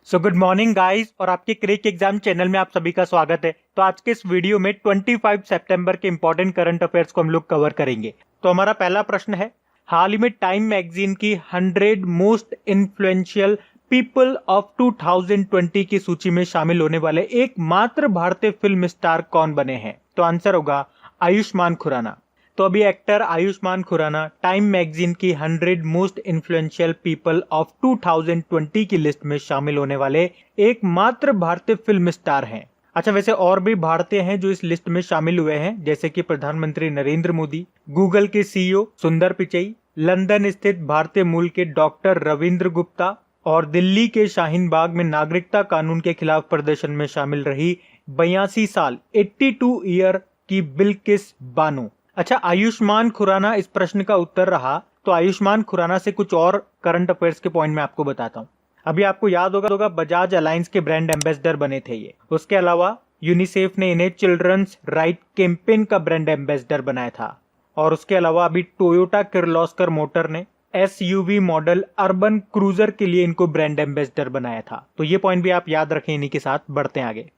So good morning guys और आपके क्रिक exam channel में आप सभी का स्वागत है। तो आज के इस वीडियो में 25 सितंबर के इंपॉर्टेंट करंट अफेयर्स को हम लोग कवर करेंगे। तो हमारा पहला प्रश्न है, हाल ही में टाइम मैगजीन की 100 मोस्ट इन्फ्लुएंशियल पीपल ऑफ 2020 की सूची में शामिल होने वाले एकमात्र भारतीय फिल्म स्टार कौन बने हैं? तो आंसर होगा आयुष्मान खुराना। तो अभी actor Ayushmann Khurrana Time magazine की 100 मोस्ट इन्फ्लुएंशियल पीपल ऑफ 2020 की लिस्ट में शामिल होने वाले एकमात्र भारतीय फिल्म स्टार हैं। अच्छा, वैसे और भी भारतीय हैं जो इस लिस्ट में शामिल हुए हैं, जैसे कि प्रधानमंत्री नरेंद्र मोदी, गूगल के सीईओ सुंदर पिचई, लंदन स्थित भारतीय मूल के डॉक्टर रविंद्र गुप्ता और दिल्ली के शाहीन बाग में नागरिकता कानून के खिलाफ प्रदर्शन में शामिल रही 82 साल 82 ईयर की बिल्किस बानो। अच्छा, आयुष्मान खुराना इस प्रश्न का उत्तर रहा। तो आयुष्मान खुराना से कुछ और करंट अफेयर्स के पॉइंट मैं आपको बताता हूँ। अभी आपको याद होगा बजाज अलायंस के ब्रांड एम्बेसडर बने थे ये। उसके अलावा यूनिसेफ ने इन्हें चिल्ड्रंस राइट कैंपेन का ब्रांड एम्बेसडर बनाया था। और उसके अलावा अभी टोयोटा किर्लोस्कर मोटर ने एसयूवी मॉडल अर्बन क्रूजर के लिए इनको ब्रांड एम्बेसडर बनाया था। तो ये पॉइंट भी आप याद रखें। इन्हीं के साथ बढ़ते हैं आगे।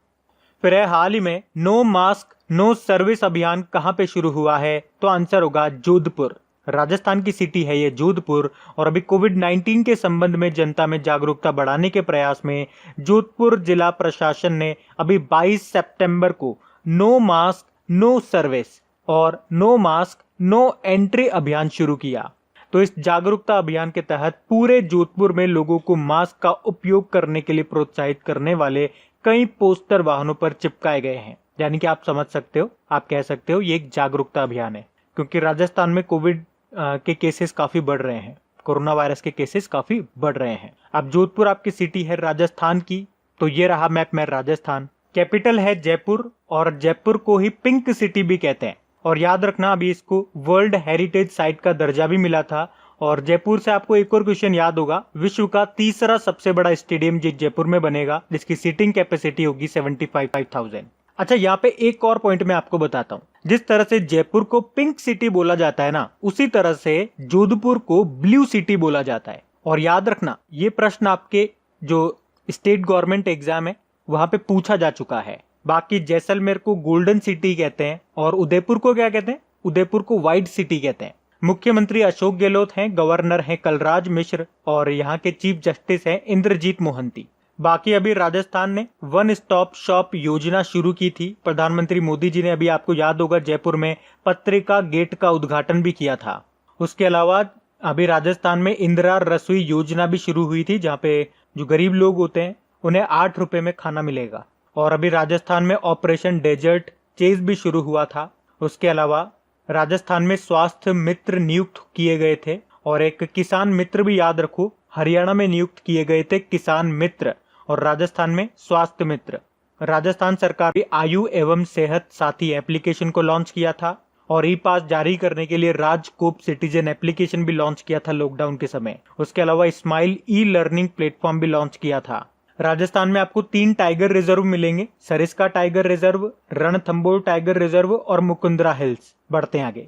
फिर है, हाल ही में नो मास्क नो सर्विस अभियान कहां पे शुरू हुआ है? तो आंसर होगा जोधपुर। राजस्थान की सिटी है ये जोधपुर। और अभी कोविड-19 के संबंध में जनता में जागरूकता बढ़ाने के प्रयास में जोधपुर जिला प्रशासन ने अभी 22 सितंबर को नो मास्क नो सर्विस और नो मास्क नो एंट्री अभियान शुरू किया। तो इस जागरूकता अभियान के तहत पूरे जोधपुर में लोगों को मास्क का उपयोग करने के लिए प्रोत्साहित करने वाले कई पोस्टर वाहनों पर चिपकाए गए हैं। यानी कि आप समझ सकते हो, आप कह सकते हो ये एक जागरूकता अभियान है, क्योंकि राजस्थान में कोविड के केसेस काफी बढ़ रहे हैं, कोरोना वायरस के केसेस काफी बढ़ रहे हैं। अब जोधपुर आपकी सिटी है राजस्थान की। तो ये रहा मैप में राजस्थान। कैपिटल है जयपुर और जयपुर को ही पिंक सिटी भी कहते हैं। और याद रखना, अभी इसको वर्ल्ड हेरिटेज साइट का दर्जा भी मिला था। और जयपुर से आपको एक और क्वेश्चन याद होगा, विश्व का तीसरा सबसे बड़ा स्टेडियम जयपुर में बनेगा, जिसकी सीटिंग कैपेसिटी होगी 75,000। अच्छा, यहाँ पे एक और पॉइंट मैं आपको बताता हूँ। जिस तरह से जयपुर को पिंक सिटी बोला जाता है ना, उसी तरह से जोधपुर को ब्लू सिटी बोला जाता है। और याद रखना, ये प्रश्न आपके जो स्टेट गवर्नमेंट एग्जाम है वहां पे पूछा जा चुका है। बाकी जैसलमेर को गोल्डन सिटी कहते हैं और उदयपुर को क्या कहते हैं? उदयपुर को व्हाइट सिटी कहते हैं। मुख्यमंत्री अशोक गहलोत हैं, गवर्नर हैं कलराज मिश्र और यहाँ के चीफ जस्टिस हैं इंद्रजीत मोहंती। बाकी अभी राजस्थान ने वन स्टॉप शॉप योजना शुरू की थी। प्रधानमंत्री मोदी जी ने, अभी आपको याद होगा, जयपुर में पत्रिका गेट का उद्घाटन भी किया था। उसके अलावा अभी राजस्थान में इंदिरा रसोई योजना भी शुरू हुई थी, जहाँ पे जो गरीब लोग होते हैं उन्हें 8 रुपए में खाना मिलेगा। और अभी राजस्थान में ऑपरेशन डेजर्ट चेज भी शुरू हुआ था। उसके अलावा राजस्थान में स्वास्थ्य मित्र नियुक्त किए गए थे और एक किसान मित्र भी याद रखो, हरियाणा में नियुक्त किए गए थे किसान मित्र और राजस्थान में स्वास्थ्य मित्र। राजस्थान सरकार ने आयु एवं सेहत साथी एप्लीकेशन को लॉन्च किया था और ई पास जारी करने के लिए राजकोप सिटीजन एप्लीकेशन भी लॉन्च किया था लॉकडाउन के समय। उसके अलावा स्माइल ई लर्निंग प्लेटफॉर्म भी लॉन्च किया था। राजस्थान में आपको 3 टाइगर रिजर्व मिलेंगे, Sariska tiger reserve, Ranthambore tiger reserve और मुकुंदरा हिल्स। बढ़ते हैं आगे।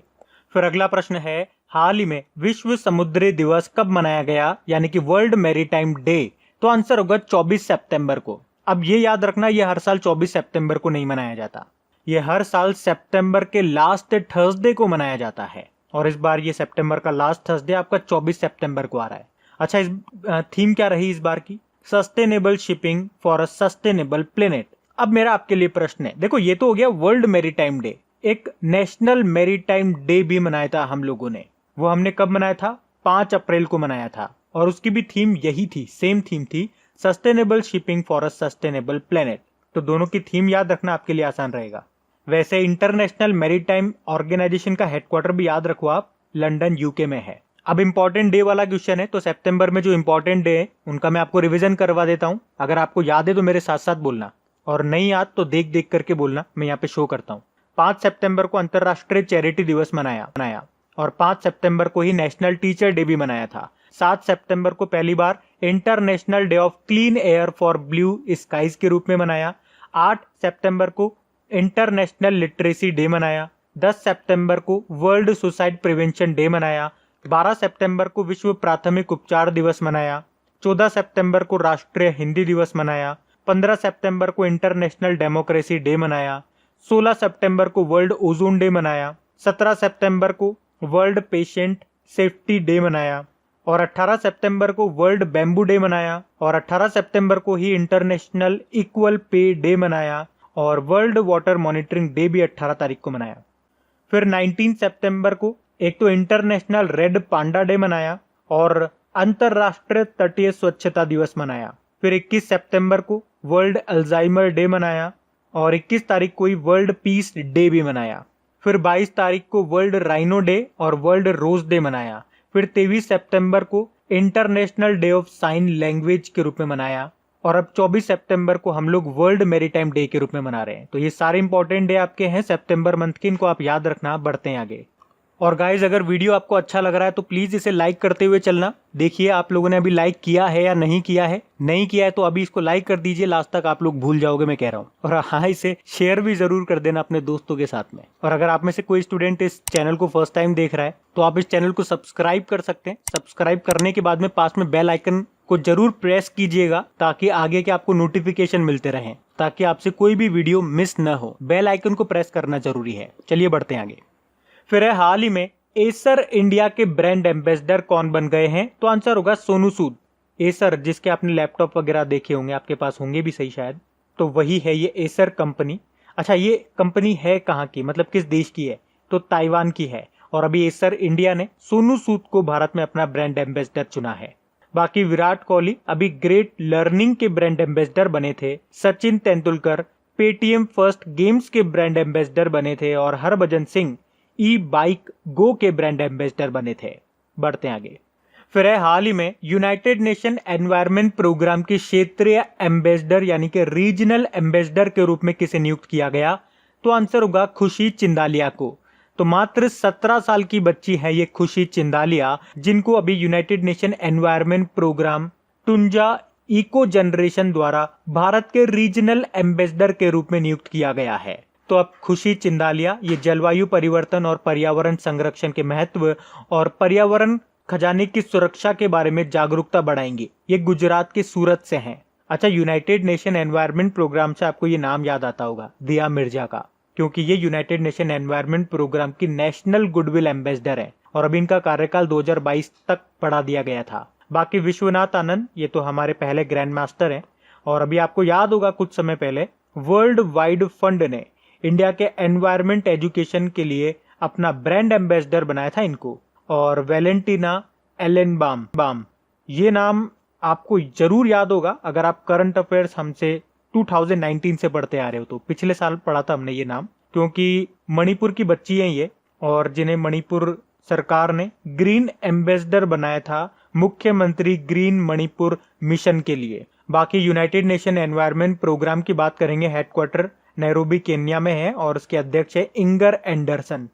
फिर अगला प्रश्न है, हाल ही में विश्व समुद्री दिवस कब मनाया गया, यानी कि वर्ल्ड मैरीटाइम डे? तो आंसर होगा 24 सितंबर को। अब ये याद रखना, ये हर साल 24 सितंबर को नहीं मनाया जाता, ये हर साल सितंबर के लास्ट थर्सडे को मनाया जाता है। और इस बार ये सितंबर का लास्ट थर्सडे आपका 24 सितंबर को आ रहा है। अच्छा, इस थीम क्या रही इस बार की? Sustainable shipping for a sustainable planet. अब मेरा आपके लिए प्रश्न है, देखो ये तो हो गया वर्ल्ड मैरीटाइम डे। एक नेशनल मैरीटाइम डे भी मनाया था हम लोगों ने। वो हमने कब मनाया था? 5 अप्रैल को मनाया था। और उसकी भी थीम यही थी, सेम थीम थी, sustainable shipping for a sustainable planet. तो दोनों की थीम याद रखना आपके लिए आसान रहेगा। वैसे इंटरनेशनल मैरीटाइम ऑर्गेनाइजेशन का हेडक्वार्टर भी याद रखो आप, लंदन यूके में है। अब इंपॉर्टेंट डे वाला क्वेश्चन है, तो सितंबर में जो इंपॉर्टेंट डे है उनका मैं आपको रिवीजन करवा देता हूं। अगर आपको याद है तो मेरे साथ साथ बोलना, और नहीं याद तो देख देख करके बोलना, मैं यहाँ पे शो करता हूँ। 5 सितंबर को अंतरराष्ट्रीय चैरिटी दिवस मनाया और 5 सितंबर को ही नेशनल टीचर डे भी मनाया था। 7 सितंबर को पहली बार international day of clean air for blue skies के रूप में मनाया। 8 सितंबर को इंटरनेशनल लिटरेसी डे मनाया। 10 सितंबर को वर्ल्ड सुसाइड प्रिवेंशन डे मनाया। 12 सितंबर को विश्व प्राथमिक उपचार दिवस मनाया। 14 सितंबर को राष्ट्रीय हिंदी दिवस मनाया, 15 सितंबर को इंटरनेशनल डेमोक्रेसी डे मनाया, 16 सितंबर को वर्ल्ड ओजोन डे मनाया, 17 सितंबर को वर्ल्ड पेशेंट सेफ्टी डे मनाया और 18 सितंबर को वर्ल्ड बैम्बू डे मनाया और 18 सितंबर को ही इंटरनेशनल इक्वल पे डे मनाया और वर्ल्ड वाटर मॉनिटरिंग डे भी 18 तारीख को मनाया। फिर 19 सितंबर को एक तो इंटरनेशनल रेड पांडा डे मनाया और अंतरराष्ट्रीय तटीय स्वच्छता दिवस मनाया। फिर 21 सितंबर को वर्ल्ड अल्जाइमर डे मनाया और 21 तारीख को ही वर्ल्ड पीस डे भी मनाया। फिर 22 तारीख को वर्ल्ड राइनो डे और वर्ल्ड रोज डे मनाया। फिर 23 सितंबर को international day of sine language के रूप में मनाया और अब 24 सितंबर को हम लोग वर्ल्ड मैरीटाइम डे के रूप में मना रहे हैं। तो ये सारे इंपॉर्टेंट डे आपके हैं सितंबर मंथ के, इनको आप याद रखना। बढ़ते हैं आगे। और गाइज अगर वीडियो आपको अच्छा लग रहा है तो प्लीज इसे लाइक करते हुए चलना। देखिए आप लोगों ने अभी लाइक किया है या नहीं किया है। नहीं किया है तो अभी इसको लाइक कर दीजिए, लास्ट तक आप लोग भूल जाओगे मैं कह रहा हूँ। और हाँ, इसे शेयर भी जरूर कर देना अपने दोस्तों के साथ में। और अगर आप में से कोई स्टूडेंट इस चैनल को फर्स्ट टाइम देख रहा है तो आप इस चैनल को सब्सक्राइब कर सकते हैं। सब्सक्राइब करने के बाद में पास में बेल आइकन को जरूर प्रेस कीजिएगा ताकि आगे के आपको नोटिफिकेशन मिलते रहें, ताकि आपसे कोई भी वीडियो मिस न हो। बेल आइकन को प्रेस करना जरूरी है। चलिए बढ़ते हैं आगे। फिर है हाल ही में एसर इंडिया के ब्रांड एम्बेसडर कौन बन गए हैं? तो आंसर होगा सोनू सूद। एसर जिसके आपने लैपटॉप वगैरह देखे होंगे, आपके पास होंगे भी सही शायद, तो वही है ये एसर कंपनी। अच्छा, ये कंपनी है कहाँ की, मतलब किस देश की है? तो ताइवान की है। और अभी एसर इंडिया ने सोनू सूद को भारत में अपना ब्रांड एम्बेसडर चुना है। बाकी विराट कोहली अभी ग्रेट लर्निंग के ब्रांड एम्बेसडर बने थे। Sachin Tendulkar Paytm first games के ब्रांड एम्बेसडर बने थे और हरभजन सिंह ई बाइक गो के ब्रांड एम्बेसडर बने थे। बढ़ते हैं आगे। फिर है हाल ही में यूनाइटेड नेशन एनवायरनमेंट प्रोग्राम के क्षेत्रीय एम्बेसडर यानी कि रीजनल एम्बेसडर के रूप में किसे नियुक्त किया गया? तो आंसर होगा खुशी चिंदालिया को। तो मात्र 17 साल की बच्ची है ये खुशी चिंदालिया, जिनको अभी United Nation Environment Programme Tunza Eco Generation द्वारा भारत के रीजनल एम्बेसडर के रूप में नियुक्त किया गया है। तो अब खुशी चिंदालिया ये जलवायु परिवर्तन और पर्यावरण संरक्षण के महत्व और पर्यावरण खजाने की सुरक्षा के बारे में जागरूकता बढ़ाएंगी। ये गुजरात के सूरत से हैं। अच्छा, यूनाइटेड नेशन एनवायरनमेंट प्रोग्राम से आपको ये नाम याद आता होगा, दिया मिर्जा का, क्योंकि ये यूनाइटेड नेशन एनवायरनमेंट प्रोग्राम की नेशनल गुडविल एम्बेसडर है और अभी इनका कार्यकाल 2022 तक बढ़ा दिया गया था। बाकी विश्वनाथ आनंद ये तो हमारे पहले ग्रैंड मास्टर हैं और अभी आपको याद होगा कुछ समय पहले वर्ल्ड वाइड फंड ने इंडिया के एनवायरनमेंट एजुकेशन के लिए अपना ब्रांड एम्बेसडर बनाया था इनको। और वैलेंटिना एलेनबाम ये नाम आपको जरूर याद होगा अगर आप करंट अफेयर्स हमसे 2019 से पढ़ते आ रहे हो। तो पिछले साल पढ़ा था हमने ये नाम, क्योंकि मणिपुर की बच्ची है ये और जिन्हें मणिपुर सरकार ने ग्रीन एम्बेसडर बनाया था मुख्यमंत्री ग्रीन मणिपुर मिशन के लिए। बाकी यूनाइटेड नेशन एनवायरनमेंट प्रोग्राम की बात करेंगे, हेडक्वार्टर नैरोबी केन्या में है और उसके अध्यक्ष है इंगर एंडरसन।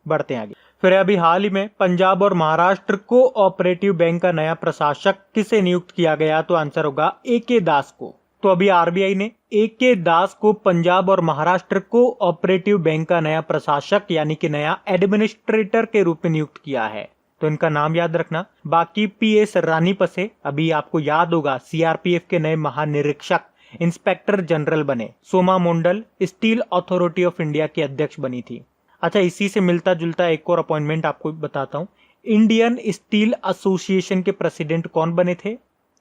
बढ़ते हैं आगे। फिर अभी हाल ही में पंजाब और महाराष्ट्र कोऑपरेटिव बैंक का नया प्रशासक किसे नियुक्त किया गया? तो आंसर होगा एके दास को। तो अभी आरबीआई ने एके दास को पंजाब और महाराष्ट्र कोऑपरेटिव बैंक का नया प्रशासक यानी कि नया एडमिनिस्ट्रेटर के रूप में नियुक्त किया है। तो इनका नाम याद रखना। बाकी पीएस रानीपसे अभी आपको याद होगा सीआरपीएफ के नए महानिरीक्षक इंस्पेक्टर जनरल बने। Soma Mondal steel authority of India की अध्यक्ष बनी थी। अच्छा, इसी से मिलता जुलता एक और अपॉइंटमेंट आपको बताता हूँ। इंडियन स्टील एसोसिएशन के प्रेसिडेंट कौन बने थे?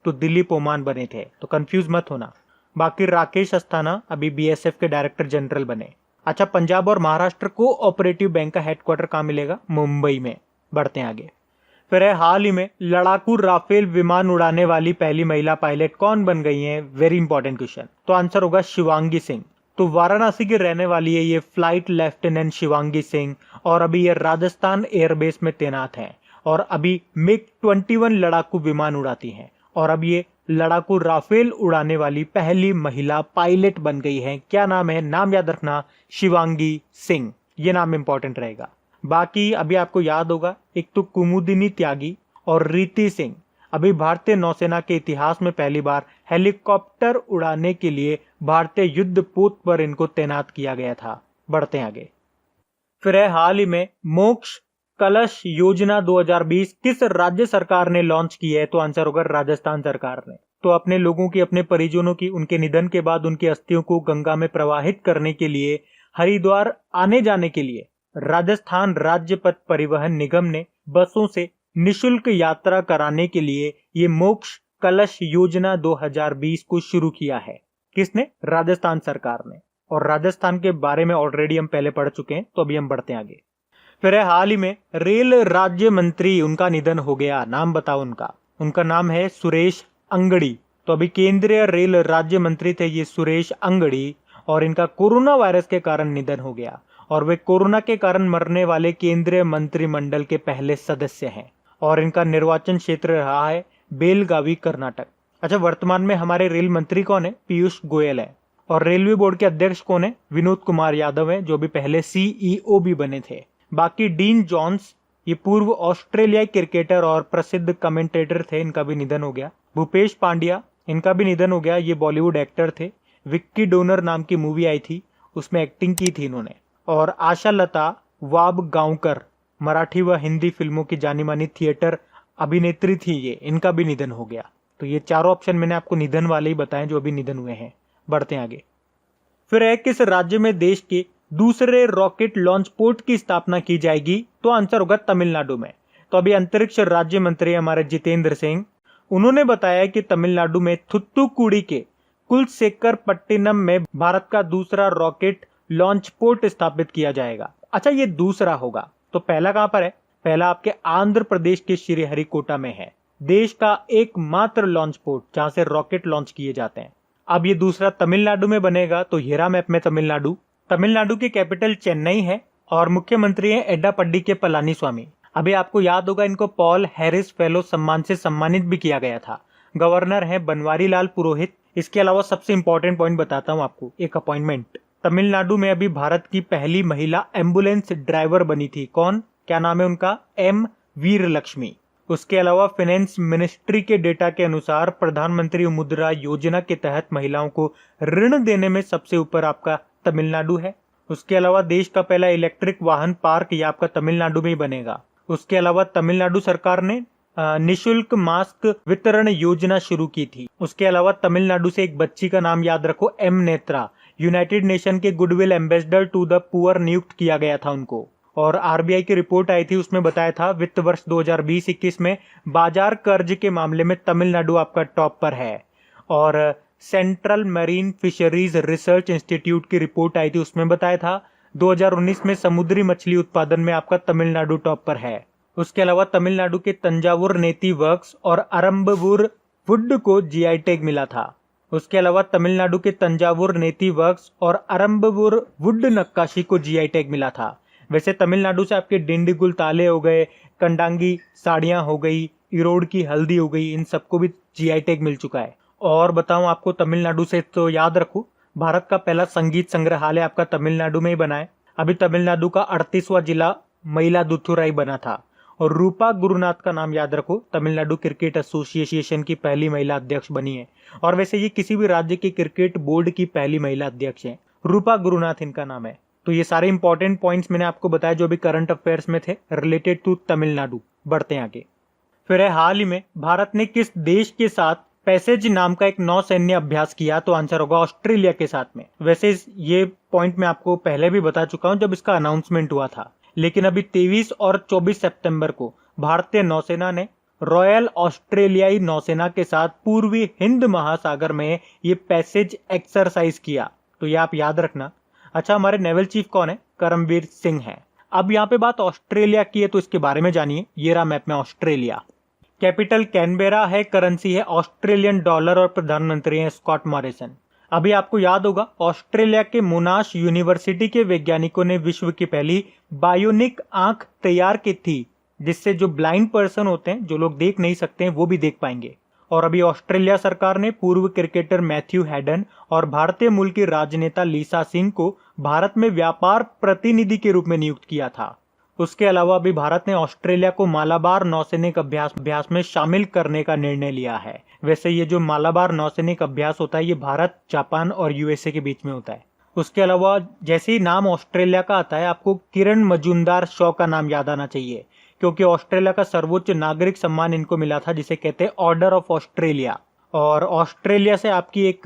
तो दिलीप ओमान बने थे। तो कंफ्यूज मत होना। बाकी राकेश अस्थाना अभी बीएसएफ के डायरेक्टर जनरल बने। अच्छा, पंजाब और महाराष्ट्र कोऑपरेटिव बैंक का हेडक्वार्टर कहाँ मिलेगा? मुंबई में। बढ़ते हैं आगे। फिर है हाल ही में लड़ाकू राफेल विमान उड़ाने वाली पहली महिला पायलट कौन बन गई हैं? Very important question. तो आंसर होगा शिवांगी सिंह। तो वाराणसी की रहने वाली है ये फ्लाइट लेफ्टिनेंट शिवांगी सिंह और अभी ये राजस्थान एयरबेस में तैनात है और अभी मिग 21 लड़ाकू विमान उड़ाती हैं और अब ये लड़ाकू राफेल उड़ाने वाली पहली महिला पायलट बन गई है। क्या नाम है? नाम याद रखना, शिवांगी सिंह। ये नाम इंपॉर्टेंट रहेगा। बाकी अभी आपको याद होगा एक तो कुमुदिनी त्यागी और रीति सिंह अभी भारतीय नौसेना के इतिहास में पहली बार हेलीकॉप्टर उड़ाने के लिए भारतीय युद्ध पोत पर इनको तैनात किया गया था। बढ़ते हैं आगे। फिर है हाल ही में मोक्ष कलश योजना 2020 किस राज्य सरकार ने लॉन्च की है? तो आंसर होगा राजस्थान सरकार ने। तो अपने लोगों की, अपने परिजनों की, उनके निधन के बाद उनकी अस्थियों को गंगा में प्रवाहित करने के लिए हरिद्वार आने जाने के लिए राजस्थान राज्य पथ परिवहन निगम ने बसों से निशुल्क यात्रा कराने के लिए ये मोक्ष कलश योजना 2020 को शुरू किया है। किसने? राजस्थान सरकार ने। और राजस्थान के बारे में ऑलरेडी हम पहले पढ़ चुके हैं, तो अभी हम बढ़ते हैं आगे। फिर है हाल ही में रेल राज्य मंत्री, उनका निधन हो गया। नाम बताओ उनका। उनका नाम है सुरेश अंगड़ी। तो अभी केंद्रीय रेल राज्य मंत्री थे ये सुरेश अंगड़ी, और इनका कोरोना वायरस के कारण निधन हो गया, और वे कोरोना के कारण मरने वाले केंद्रीय मंत्रिमंडल के पहले सदस्य हैं। और इनका निर्वाचन क्षेत्र रहा है बेलगावी, कर्नाटक। अच्छा, वर्तमान में हमारे रेल मंत्री कौन है? पीयूष गोयल है। और रेलवे बोर्ड के अध्यक्ष कौन है? विनोद कुमार यादव है, जो भी पहले सीईओ भी बने थे। बाकी डीन जॉन्स, ये पूर्व ऑस्ट्रेलियाई क्रिकेटर और प्रसिद्ध कमेंटेटर थे, इनका भी निधन हो गया। भूपेश पांड्या, इनका भी निधन हो गया, ये बॉलीवुड एक्टर थे। विक्की डोनर नाम की मूवी आई थी, उसमें एक्टिंग की थी इन्होंने। और आशा लता वाबगांवकर, मराठी व हिंदी फिल्मों की जानी मानी थिएटर अभिनेत्री थी ये, इनका भी निधन हो गया। तो ये चारों ऑप्शन मैंने आपको निधन वाले ही बताए जो अभी निधन हुए हैं। बढ़ते हैं आगे। फिर है किस राज्य में देश के दूसरे रॉकेट लॉन्च पोर्ट की स्थापना की जाएगी? तो आंसर होगा तमिलनाडु में। तो अभी अंतरिक्ष राज्य मंत्री हमारे जितेंद्र सिंह, उन्होंने बताया कि तमिलनाडु में थुत्तुकुड़ी के कुलशेखरपट्टिनम में भारत का दूसरा रॉकेट लॉन्च पोर्ट स्थापित किया जाएगा। अच्छा, ये दूसरा होगा, तो पहला कहां पर है? पहला आपके आंध्र प्रदेश के श्रीहरिकोटा में है, देश का एकमात्र लॉन्च पोर्ट जहां से रॉकेट लॉन्च किए जाते हैं। अब ये दूसरा तमिलनाडु में बनेगा, तो हेरा मैप में तमिलनाडु। तमिलनाडु की कैपिटल चेन्नई है और मुख्यमंत्री हैं एड्डापड्डी के पलानीस्वामी। अभी आपको याद होगा, इनको पॉल हैरिस फेलो सम्मान से सम्मानित भी किया गया था। गवर्नर हैं बनवारी लाल पुरोहित। इसके अलावा सबसे इंपॉर्टेंट पॉइंट बताता हूं आपको, एक अपॉइंटमेंट। तमिलनाडु में अभी भारत की पहली महिला एम्बुलेंस ड्राइवर बनी थी। कौन? क्या नाम है उनका? एम वीरलक्ष्मी। उसके अलावा फाइनेंस मिनिस्ट्री के डेटा के अनुसार प्रधानमंत्री मुद्रा योजना के तहत महिलाओं को ऋण देने में सबसे ऊपर आपका तमिलनाडु है। उसके अलावा देश का पहला इलेक्ट्रिक वाहन पार्क ये आपका तमिलनाडु में ही बनेगा। उसके अलावा तमिलनाडु सरकार ने निशुल्क मास्क वितरण योजना शुरू की थी। उसके अलावा तमिलनाडु से एक बच्ची का नाम याद रखो, एम नेत्रा। यूनाइटेड नेशन के goodwill ambassador to the poor नियुक्त किया गया था उनको। और आरबीआई की रिपोर्ट आई थी, उसमें बताया था वित्त वर्ष 2020-21 में बाजार कर्ज के मामले में तमिलनाडु आपका टॉप पर है। और central marine fisheries research institute की रिपोर्ट आई थी, उसमें बताया था 2019 में समुद्री मछली उत्पादन में आपका तमिलनाडु टॉप पर है। उसके अलावा तमिलनाडु के तंजावुर नेती वर्क्स और अरंबवुर वुड को जीआई टैग मिला था। उसके अलावा तमिलनाडु के तंजावुर नेती वर्क्स और अरंबवुर वुड नक्काशी को जीआई टैग मिला था। वैसे तमिलनाडु से आपके डिंडीगुल ताले हो गए, कंडांगी साड़ियां हो गई, इरोड की हल्दी हो गई, इन सबको भी जीआई टैग मिल चुका है। और बताऊं आपको तमिलनाडु से, तो याद रखो भारत का पहला संगीत संग्रहालय आपका तमिलनाडु में ही बना है। अभी तमिलनाडु का 38वां जिला मयिलादुथुराई बना था। और रूपा गुरुनाथ का नाम याद रखो, तमिलनाडु क्रिकेट एसोसिएशन की पहली महिला अध्यक्ष बनी है। और वैसे ये किसी भी राज्य के क्रिकेट बोर्ड की पहली महिला अध्यक्ष है, रूपा गुरुनाथ इनका नाम है। तो ये सारे इंपॉर्टेंट पॉइंट्स मैंने आपको बताया जो भी करंट अफेयर्स में थे रिलेटेड टू तमिलनाडु। बढ़ते हैं आगे। फिर है हाल ही में भारत ने किस देश के साथ पैसेज नाम का एक नौसैन्य अभ्यास किया? तो आंसर होगा ऑस्ट्रेलिया के साथ में। वैसे ये पॉइंट मैं आपको पहले भी बता चुका हूं जब इसका अनाउंसमेंट हुआ था, लेकिन अभी 23 और 24 सितंबर को भारतीय नौसेना ने रॉयल ऑस्ट्रेलियाई नौसेना के साथ पूर्वी हिंद महासागर में ये पैसेज एक्सरसाइज किया। तो ये आप याद रखना। अच्छा, हमारे नेवल चीफ कौन है? करमबीर सिंह है। अब यहाँ पे बात ऑस्ट्रेलिया की है, तो इसके बारे में जानिए। ये रहा मैप में ऑस्ट्रेलिया। कैपिटल कैनबेरा है, करेंसी है ऑस्ट्रेलियन डॉलर और प्रधानमंत्री हैं स्कॉट मॉरिसन। अभी आपको याद होगा ऑस्ट्रेलिया के मोनाश यूनिवर्सिटी के वैज्ञानिकों ने विश्व की पहली बायोनिक आंख तैयार की थी, जिससे जो ब्लाइंड पर्सन होते हैं, जो लोग देख नहीं सकते हैं, वो भी देख पाएंगे। और अभी ऑस्ट्रेलिया सरकार ने पूर्व क्रिकेटर मैथ्यू हैडन और भारतीय मूल की राजनेता लीसा सिंह को भारत में व्यापार प्रतिनिधि के रूप में नियुक्त किया था। उसके अलावा अभी भारत ने ऑस्ट्रेलिया को मालाबार नौसैनिक अभ्यास में शामिल करने का निर्णय लिया है। वैसे ये जो मालाबार नौसैनिक अभ्यास होता है, ये भारत, जापान और यूएसए के बीच में होता है। उसके अलावा जैसे ही नाम ऑस्ट्रेलिया का आता है, आपको किरण मजूमदार शॉ का नाम याद आना चाहिए। क्योंकि ऑस्ट्रेलिया का सर्वोच्च नागरिक सम्मान इनको मिला था जिसे कहते हैं ऑर्डर ऑफ ऑस्ट्रेलिया। और ऑस्ट्रेलिया से आपकी एक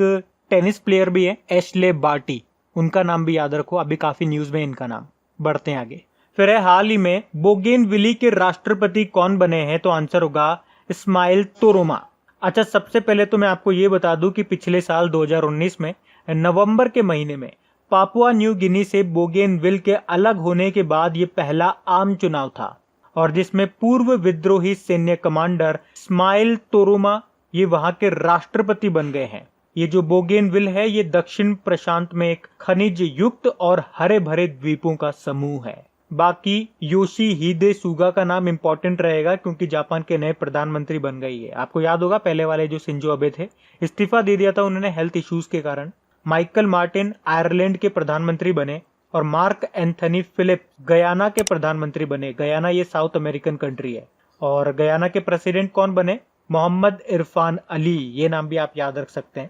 टेनिस प्लेयर भी है, एशले बार्टी, उनका नाम भी याद रखो, अभी काफी न्यूज में इनका नाम। बढ़ते हैं आगे। फिर है हाल ही में बोगेनविली के राष्ट्रपति कौन बने हैं, तो आंसर होगा इस्माइल तुरुमा। अच्छा, सबसे पहले तो मैं आपको ये बता दूं कि पिछले साल 2019 में नवंबर के महीने में पापुआ न्यू गिनी से बोगेनविल के अलग होने के बाद ये पहला आम चुनाव था और जिसमें पूर्व विद्रोही सैन्य कमांडर इस्माइल तुरुमा ये वहां के राष्ट्रपति बन गए हैं। ये जो बोगेनविल है ये दक्षिण प्रशांत में एक खनिज युक्त और हरे भरे द्वीपों का समूह है। बाकी योशिहिदे सुगा का नाम इंपॉर्टेंट रहेगा क्योंकि जापान के नए प्रधानमंत्री बन गई है। आपको याद होगा पहले वाले जो शिंजो अबे थे, इस्तीफा दे दिया था उन्होंने हेल्थ इश्यूज के कारण। माइकल मार्टिन आयरलैंड के प्रधानमंत्री बने और मार्क एंथनी फिलिप गयाना के प्रधानमंत्री बने। गयाना ये साउथ अमेरिकन कंट्री है। और गयाना के प्रेसिडेंट कौन बने? मोहम्मद इरफान अली, ये नाम भी आप याद रख सकते हैं।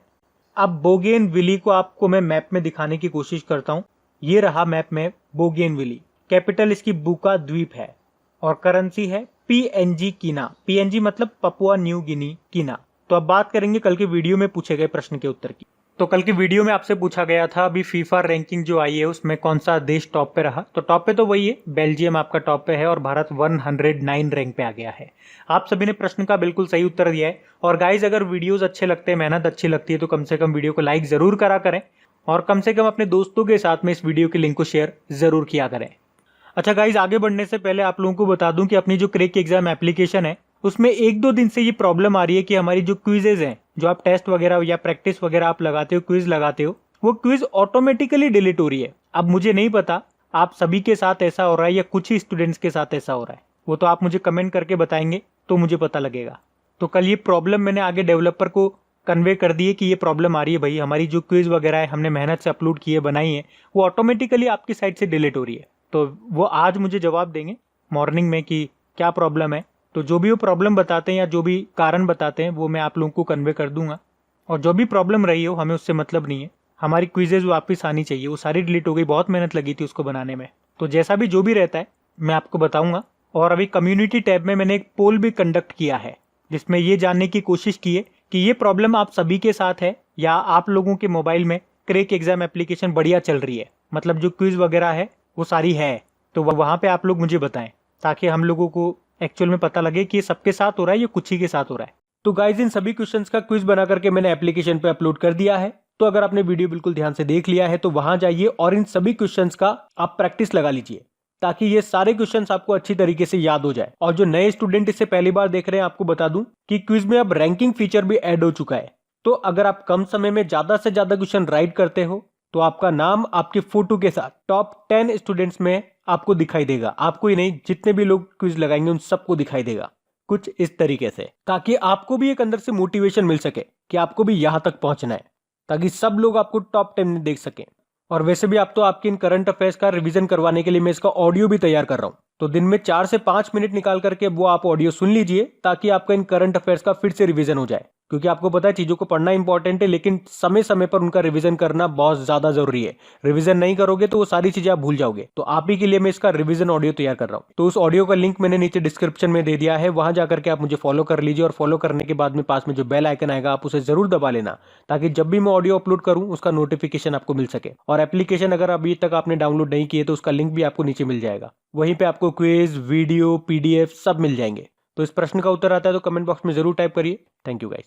अब बोगेनविली को आपको मैं मैप में दिखाने की कोशिश करता हूँ। ये रहा मैप में बोगेनविली। कैपिटल इसकी बुका द्वीप है और करेंसी है पीएनजी कीना। पीएनजी मतलब पपुआ न्यू गिनी कीना। तो अब बात करेंगे कल के वीडियो में पूछे गए प्रश्न के उत्तर की। तो कल की वीडियो में आपसे पूछा गया था अभी फीफा रैंकिंग जो आई है उसमें कौन सा देश टॉप पे रहा, तो टॉप पे तो वही है, बेल्जियम आपका टॉप पे है और भारत 109 रैंक पे आ गया है। आप सभी ने प्रश्न का बिल्कुल सही उत्तर दिया है। और गाइज अगर वीडियोस अच्छे लगते हैं, मेहनत अच्छी लगती है तो कम से कम वीडियो को लाइक जरूर करा करें और कम से कम अपने दोस्तों के साथ में इस वीडियो के लिंक को शेयर जरूर किया करें। अच्छा गाइज, आगे बढ़ने से पहले आप लोगों को बता दूं कि अपनी जो क्रेक एग्जाम एप्लीकेशन है उसमें 1-2 दिन से ये प्रॉब्लम आ रही है कि हमारी जो क्विजेज हैं, जो आप टेस्ट वगैरह या प्रैक्टिस वगैरह आप लगाते हो, क्विज लगाते हो, वो क्विज ऑटोमेटिकली डिलीट हो रही है। अब मुझे नहीं पता आप सभी के साथ ऐसा हो रहा है या कुछ ही स्टूडेंट्स के साथ ऐसा हो रहा है, वो तो आप मुझे कमेंट करके बताएंगे तो मुझे पता लगेगा। तो कल ये प्रॉब्लम मैंने आगे डेवलपर को कन्वे कर दी है कि ये प्रॉब्लम आ रही है भाई, हमारी जो क्विज वगैरह है हमने मेहनत से अपलोड किए बनाई है वो ऑटोमेटिकली आपकी साइड से डिलीट हो रही है। तो वो आज मुझे जवाब देंगे मॉर्निंग में कि क्या प्रॉब्लम है। तो जो भी वो प्रॉब्लम बताते हैं या जो भी कारण बताते हैं वो मैं आप लोगों को कन्वे कर दूंगा। और जो भी प्रॉब्लम रही हो हमें उससे मतलब नहीं है, हमारी क्विजेज वापस आनी चाहिए। वो सारी डिलीट हो गई, बहुत मेहनत लगी थी उसको बनाने में। तो जैसा भी जो भी रहता है मैं आपको बताऊंगा। और अभी कम्युनिटी टैब में मैंने एक पोल भी कंडक्ट किया है जिसमें ये जानने की कोशिश की है कि ये प्रॉब्लम आप सभी के साथ है या आप लोगों के मोबाइल में क्रेक एग्जाम एप्लीकेशन बढ़िया चल रही है, मतलब जो क्विज वगैरह है वो सारी है। तो वहां पे आप लोग मुझे बताएं ताकि हम लोगों को एक्चुअल में पता लगे कि ये सबके साथ हो रहा है या कुछ ही के साथ हो रहा है। तो गाइज इन सभी क्वेश्चंस का क्विज बना करके मैंने एप्लीकेशन पे अपलोड कर दिया है। तो अगर आपने वीडियो बिल्कुल ध्यान से देख लिया है तो वहां जाइए और इन सभी क्वेश्चंस का आप प्रैक्टिस लगा लीजिए ताकि ये सारे क्वेश्चंस आपको अच्छी तरीके से याद हो जाए। और जो नए स्टूडेंट इससे पहली बार देख रहे हैं आपको बता दूं कि क्विज में अब रैंकिंग फीचर भी ऐड हो चुका है। तो अगर आप कम समय में ज्यादा से ज्यादा क्वेश्चन राइट करते हो तो आपका नाम आपके फोटो के साथ टॉप 10 स्टूडेंट्स में आपको दिखाई देगा। आपको ही नहीं, जितने भी लोग क्विज लगाएंगे उन सबको दिखाई देगा कुछ इस तरीके से, ताकि आपको भी एक अंदर से मोटिवेशन मिल सके कि आपको भी यहां तक पहुंचना है, ताकि सब लोग आपको टॉप 10 में देख सकें। और वैसे भी आप तो आपके इन करंट अफेयर्स का रिवीजन करवाने के लिए मैं इसका ऑडियो भी तैयार कर रहा हूं। तो दिन में 4 से 5 मिनट निकाल करके वो आप ऑडियो सुन लीजिए ताकि आपका इन करंट अफेयर्स का फिर से रिवीजन हो जाए। क्योंकि आपको पता है चीजों को पढ़ना इंपॉर्टेंट है लेकिन समय समय पर उनका रिवीजन करना बहुत ज्यादा जरूरी है। रिवीजन नहीं करोगे तो वो सारी चीजें आप भूल जाओगे। तो आप ही के लिए मैं इसका रिवीजन ऑडियो तैयार कर रहा हूँ। तो उस ऑडियो का लिंक मैंने नीचे डिस्क्रिप्शन में दे दिया है, वहां जाकर के आप मुझे फॉलो कर लीजिए। और फॉलो करने के बाद में पास में जो बेल आइकन आएगा आप उसे जरूर दबा लेना ताकि जब भी मैं ऑडियो अपलोड करूं उसका नोटिफिकेशन आपको मिल सके। और एप्लीकेशन अगर अभी तक आपने डाउनलोड नहीं किए तो उसका लिंक भी आपको नीचे मिल जाएगा। वहीं पे आपको क्विज, वीडियो, पीडीएफ सब मिल जाएंगे। तो इस प्रश्न का उत्तर आता है तो कमेंट बॉक्स में जरूर टाइप करिए। Thank you guys.